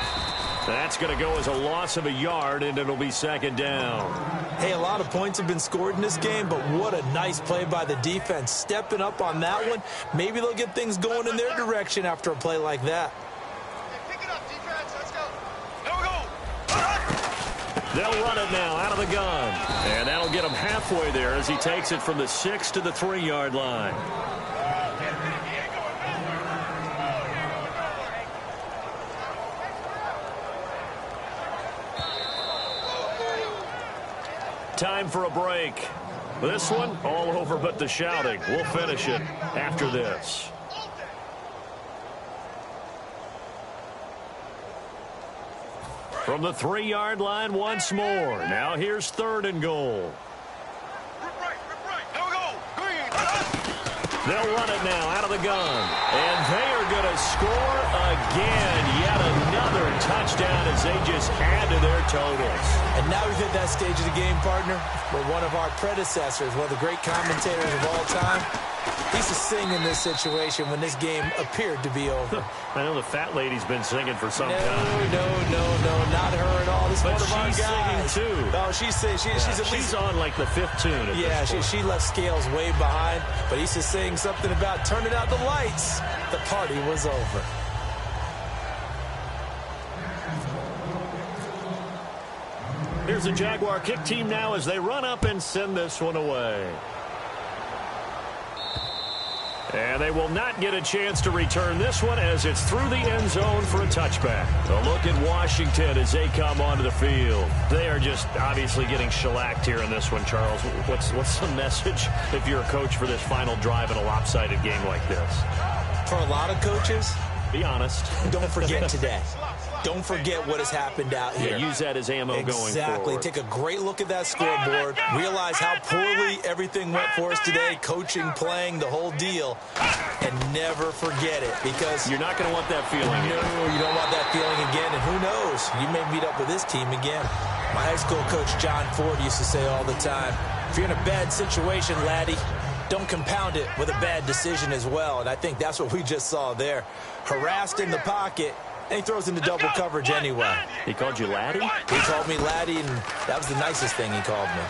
That's going to go as a loss of a yard, and it'll be second down. Hey, a lot of points have been scored in this game, but what a nice play by the defense. Stepping up on that one, maybe they'll get things going in their direction after a play like that. Pick it up, defense. Let's go. Here we go. They'll run it now out of the gun. And that'll get him halfway there as he takes it from the 6 to the 3-yard line. Time for a break. This one, all over but the shouting. We'll finish it after this. From the 3-yard line once more. Now here's 3rd and goal. Rip right. Here we go. Green. They'll run it now out of the gun. And they are going to score again. Yet another touchdown as they just add to their totals. And now we've hit that stage of the game, partner, where one of our predecessors, one of the great commentators of all time, he used to sing in this situation when this game appeared to be over. I know the fat lady's been singing for some time. No, not her at all. This is one of our guys. Singing too. No, she's at least she's on like the 5th tune. Yeah, she left Scales way behind, but he's just saying something about turning out the lights. The party was over. Here's the Jaguar kick team now as they run up and send this one away. And they will not get a chance to return this one as it's through the end zone for a touchback. A look at Washington as they come onto the field. They are just obviously getting shellacked here in this one, Charles. What's the message if you're a coach for this final drive in a lopsided game like this? For a lot of coaches, be honest. Don't forget today. Don't forget what has happened out here. Yeah, use that as ammo going forward. Exactly. Take a great look at that scoreboard. Realize how poorly everything went for us today. Coaching, playing, the whole deal. And never forget it because you're not going to want that feeling. No, you don't want that feeling again. And who knows? You may meet up with this team again. My high school coach, John Ford, used to say all the time, if you're in a bad situation, laddie, don't compound it with a bad decision as well. And I think that's what we just saw there. Harassed in the pocket, and he throws into double coverage anyway. He called you laddie? He called me laddie, and that was the nicest thing he called me.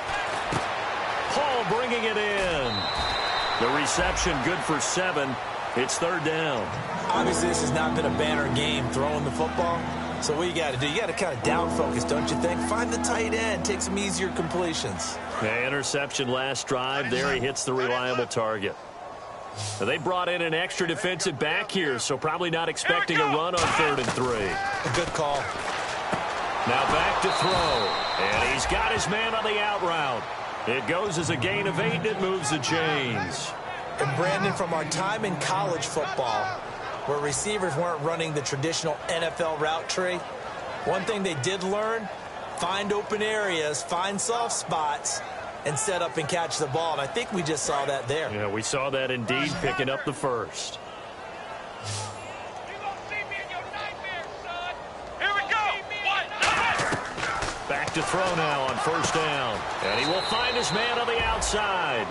Hall bringing it in. The reception good for 7. It's 3rd down. Obviously, this has not been a banner game throwing the football. So what you got to do, you got to kind of down focus, don't you think? Find the tight end, take some easier completions. Yeah, interception last drive. There he hits the reliable target. Now, they brought in an extra defensive back here, so probably not expecting a run on 3rd and 3. A good call. Now back to throw. And he's got his man on the out route. It goes as a gain of 8, and it moves the chains. And Brandon, from our time in college football, where receivers weren't running the traditional NFL route tree, one thing they did learn, find open areas, find soft spots, and set up and catch the ball. And I think we just saw that there. Yeah, we saw that indeed, picking up the first. Back to throw now on 1st down. And he will find his man on the outside.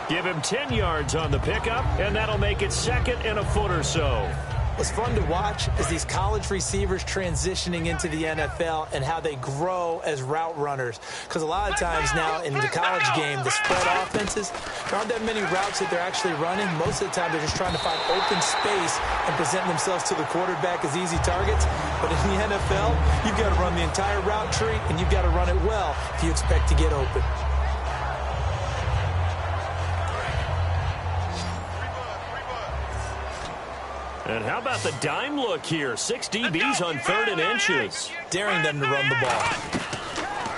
Give him 10 yards on the pickup, and that'll make it 2nd and a foot or so. What's fun to watch is these college receivers transitioning into the NFL and how they grow as route runners. Because a lot of times now in the college game, the spread offenses, there aren't that many routes that they're actually running. Most of the time, they're just trying to find open space and present themselves to the quarterback as easy targets. But in the NFL, you've got to run the entire route tree, and you've got to run it well if you expect to get open. And how about the dime look here? 6 DBs on 3rd and inches. Daring them to run the ball.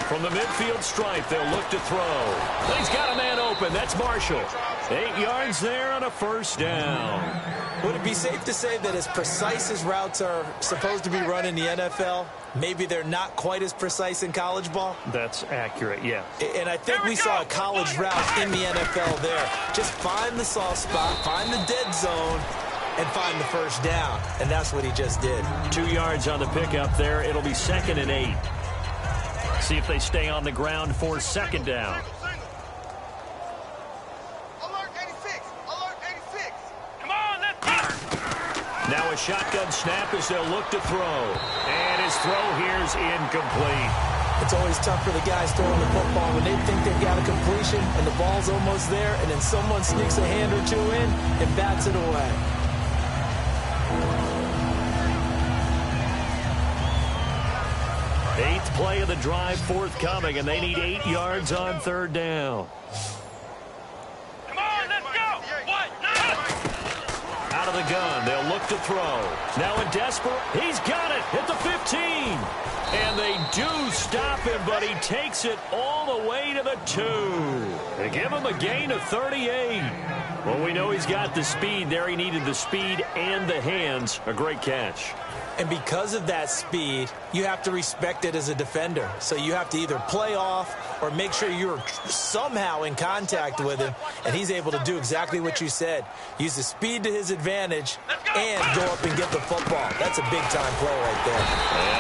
From the midfield stripe, they'll look to throw. He's got a man open. That's Marshall. 8 yards there on a 1st down. Would it be safe to say that as precise as routes are supposed to be run in the NFL, maybe they're not quite as precise in college ball? That's accurate, yeah. And I think we saw a college route in the NFL there. Just find the soft spot, find the dead zone, and find the 1st down. And that's what he just did. 2 yards on the pickup there. It'll be 2nd and 8. See if they stay on the ground for 2nd down. Alert 86! Alert 86! Come on, let's go! Now a shotgun snap as they'll look to throw. And his throw here's incomplete. It's always tough for the guys throwing the football when they think they've got a completion and the ball's almost there, and then someone sneaks a hand or two in and bats it away. 8th play of the drive forthcoming, and they need 8 yards on 3rd down. Come on, let's go! What? Out of the gun, they'll look to throw. Now in desperate, he's got it at the 15. And they do stop him, but he takes it all the way to the 2. They give him a gain of 38. Well, we know he's got the speed there. He needed the speed and the hands. A great catch. And because of that speed, you have to respect it as a defender. So you have to either play off or make sure you're somehow in contact with him, and he's able to do exactly what you said. Use the speed to his advantage and go up and get the football. That's a big-time play right there.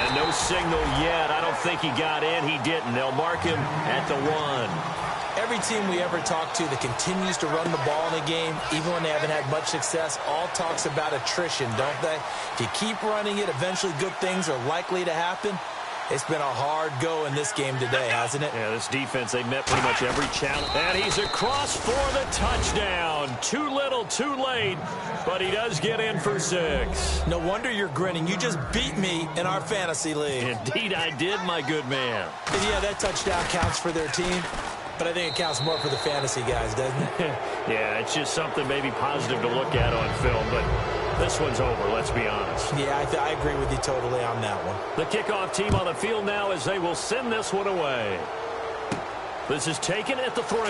And no signal yet. I don't think he got in. He didn't. They'll mark him at the 1. Every team we ever talk to that continues to run the ball in a game, even when they haven't had much success, all talks about attrition, don't they? If you keep running it, eventually good things are likely to happen. It's been a hard go in this game today, hasn't it? Yeah, this defense, they met pretty much every challenge. And he's across for the touchdown. Too little, too late, but he does get in for 6. No wonder you're grinning. You just beat me in our fantasy league. Indeed, I did, my good man. And yeah, that touchdown counts for their team. But I think it counts more for the fantasy guys, doesn't it? Yeah, it's just something maybe positive to look at on film, but this one's over, let's be honest. Yeah, I agree with you totally on that one. The kickoff team on the field now as they will send this one away. This is taken at the 3.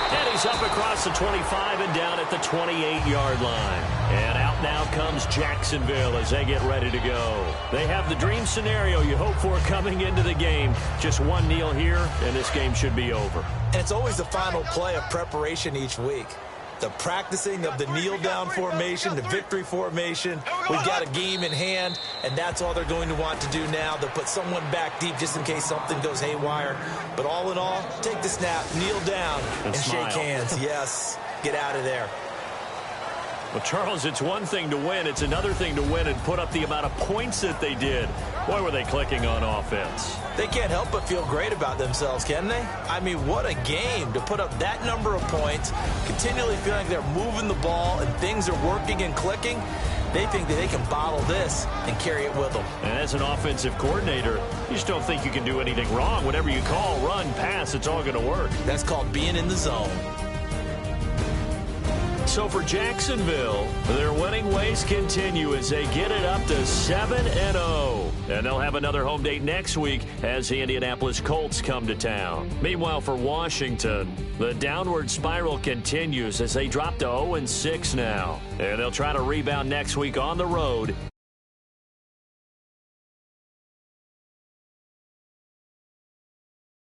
And he's up across the 25 and down at the 28-yard line. And out now comes Jacksonville as they get ready to go. They have the dream scenario you hope for coming into the game. Just one kneel here, and this game should be over. And it's always the final play of preparation each week. The practicing of the kneel-down formation, the victory formation. We've got a game in hand, and that's all they're going to want to do now. They'll put someone back deep just in case something goes haywire. But all in all, take the snap, kneel down, and shake hands. Yes, get out of there. Well, Charles, it's one thing to win. It's another thing to win and put up the amount of points that they did. Boy, were they clicking on offense. They can't help but feel great about themselves, can they? I mean, what a game to put up that number of points, continually feeling like they're moving the ball and things are working and clicking. They think that they can bottle this and carry it with them. And as an offensive coordinator, you just don't think you can do anything wrong. Whatever you call, run, pass, it's all going to work. That's called being in the zone. So for Jacksonville, their winning ways continue as they get it up to 7-0. And they'll have another home date next week as the Indianapolis Colts come to town. Meanwhile, for Washington, the downward spiral continues as they drop to 0-6 now. And they'll try to rebound next week on the road